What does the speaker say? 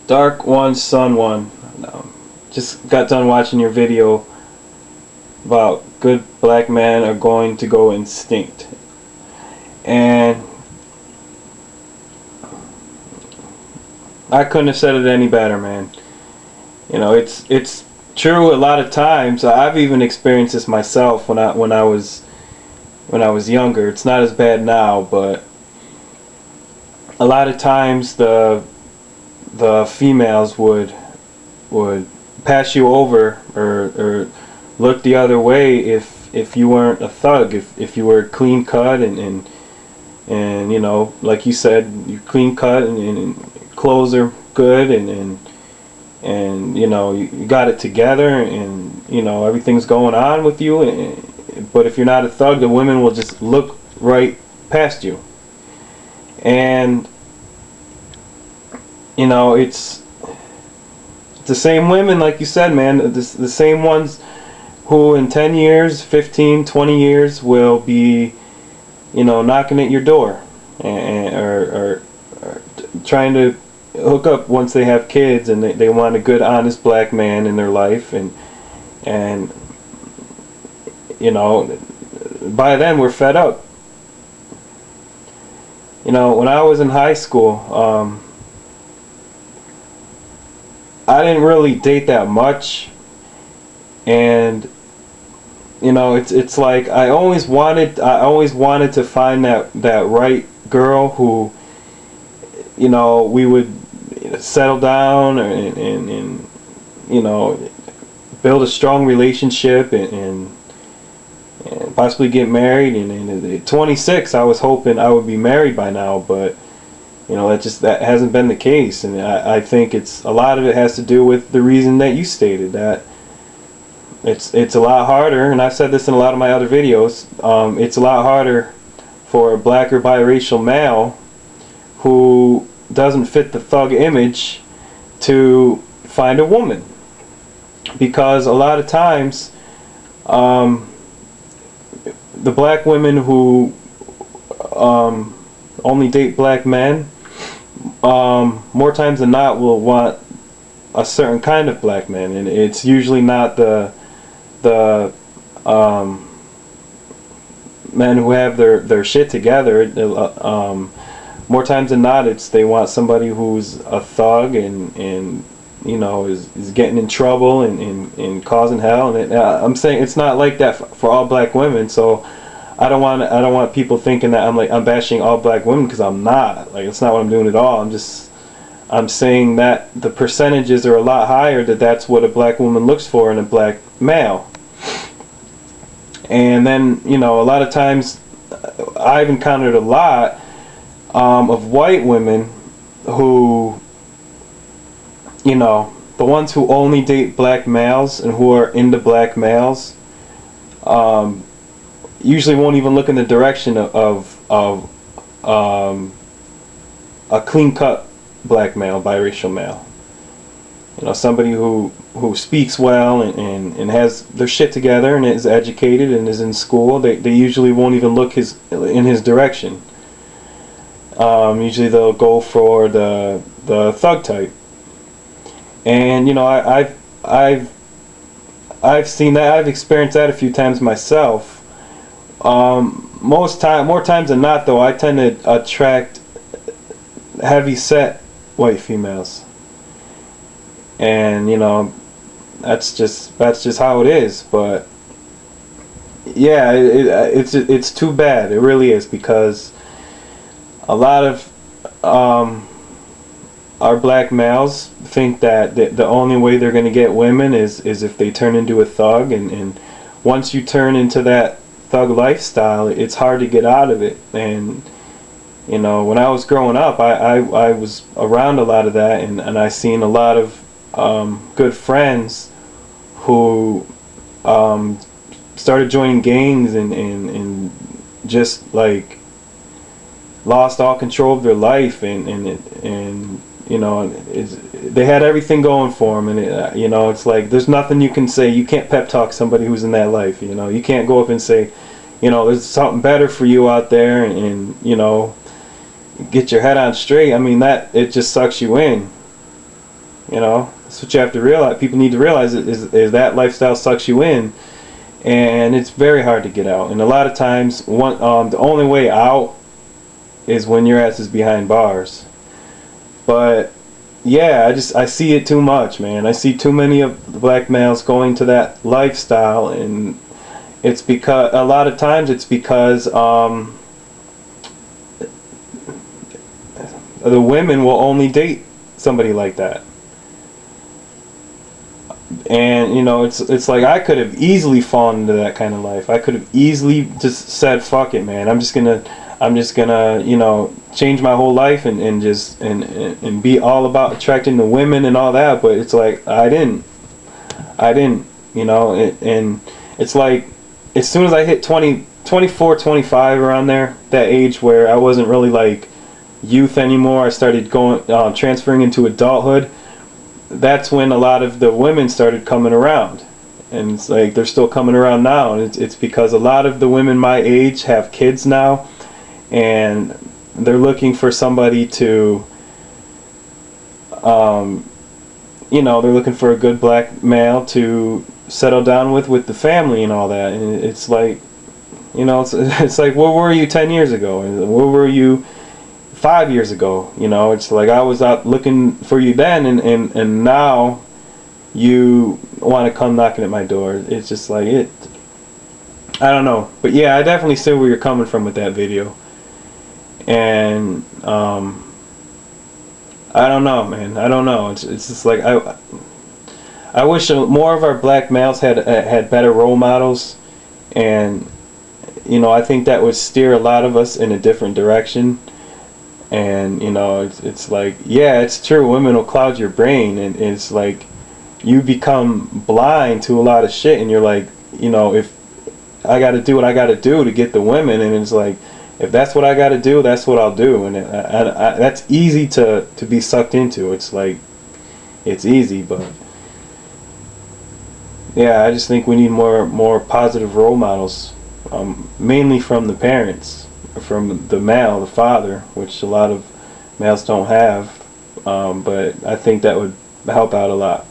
Dark One, Sun One. Just got done watching your video about good black men are going to go extinct, and I couldn't have said it any better, man. You know, it's true. A lot of times, I've even experienced this myself when I was younger. It's not as bad now, but a lot of times the females would pass you over or look the other way if you weren't a thug, if you were clean cut and you know, like you said, you clean cut and clothes are good and you know, you got it together and you know everything's going on with you, but if you're not a thug, the women will just look right past you. And you know, it's the same women, like you said, man, the same ones who in 10 years, 15, 20 years will be, you know, knocking at your door or trying to hook up once they have kids and they want a good, honest black man in their life. And you know, by then we're fed up. You know, when I was in high school, I didn't really date that much, and you know, it's like I always wanted to find that right girl who, you know, we would settle down and you know, build a strong relationship and possibly get married. And at 26, I was hoping I would be married by now, but you know, that hasn't been the case, and I think a lot of it has to do with the reason that you stated, that it's a lot harder, and I've said this in a lot of my other videos. It's a lot harder for a black or biracial male who doesn't fit the thug image to find a woman, because a lot of times the black women who only date black men, more times than not will want a certain kind of black man, and it's usually not the men who have their shit together. More times than not, they want somebody who's a thug and you know is getting in trouble and causing hell. And I'm saying it's not like that for all black women, so I don't want people thinking that I'm bashing all black women, because I'm not. Like, it's not what I'm doing at all. I'm saying that the percentages are a lot higher, that's what a black woman looks for in a black male. And then, you know, a lot of times I've encountered a lot of white women who, you know, the ones who only date black males and who are into black males, usually won't even look in the direction of a clean-cut black male, biracial male. You know, somebody who speaks well and has their shit together and is educated and is in school. They usually won't even look in his direction. Usually they'll go for the thug type. And you know, I've seen that. I've experienced that a few times myself. More times than not, though, I tend to attract heavy set white females, and you know, that's just how it is. But yeah, it's too bad. It really is, because a lot of our black males think that the only way they're going to get women is if they turn into a thug, and once you turn into that thug lifestyle, it's hard to get out of it. And you know, when I was growing up, I was around a lot of that, and I seen a lot of good friends who started joining gangs and just like lost all control of their life, and you know, they had everything going for them, and you know, it's like there's nothing you can say. You can't pep talk somebody who's in that life. You know, you can't go up and say, you know, there's something better for you out there, and you know, get your head on straight. I mean, that it just sucks you in. You know, that's what you have to realize. People need to realize is that lifestyle sucks you in, and it's very hard to get out. And a lot of times, the only way out is when your ass is behind bars. But yeah, I see it too much, man. I see too many of the black males going to that lifestyle, and it's because a lot of times it's because the women will only date somebody like that. And you know, it's like I could have easily fallen into that kind of life. I could have easily just said, "Fuck it, man. I'm just gonna, you know, change my whole life and just and be all about attracting the women and all that." But it's like I didn't, you know. And it's like as soon as I hit 20, 24, 25, around there, that age where I wasn't really like youth anymore, I started going transferring into adulthood. That's when a lot of the women started coming around, and it's like they're still coming around now, and it's because a lot of the women my age have kids now, and they're looking for somebody to you know, they're looking for a good black male to settle down with the family and all that. And it's like, you know, it's like, where were you 10 years ago, and where were you 5 years ago? You know, it's like I was out looking for you then, and now you want to come knocking at my door. It's just like it. I don't know, but yeah, I definitely see where you're coming from with that video, and I don't know, man. I don't know. It's just like I wish more of our black males had better role models, and you know, I think that would steer a lot of us in a different direction. And you know, it's like, yeah, it's true, women will cloud your brain, and it's like you become blind to a lot of shit, and you're like, you know, if I got to do what I got to do to get the women, and it's like, if that's what I got to do, that's what I'll do. And that's easy to be sucked into. It's like, it's easy, but yeah, I just think we need more positive role models, mainly from the parents, from the male, the father, which a lot of males don't have, but I think that would help out a lot.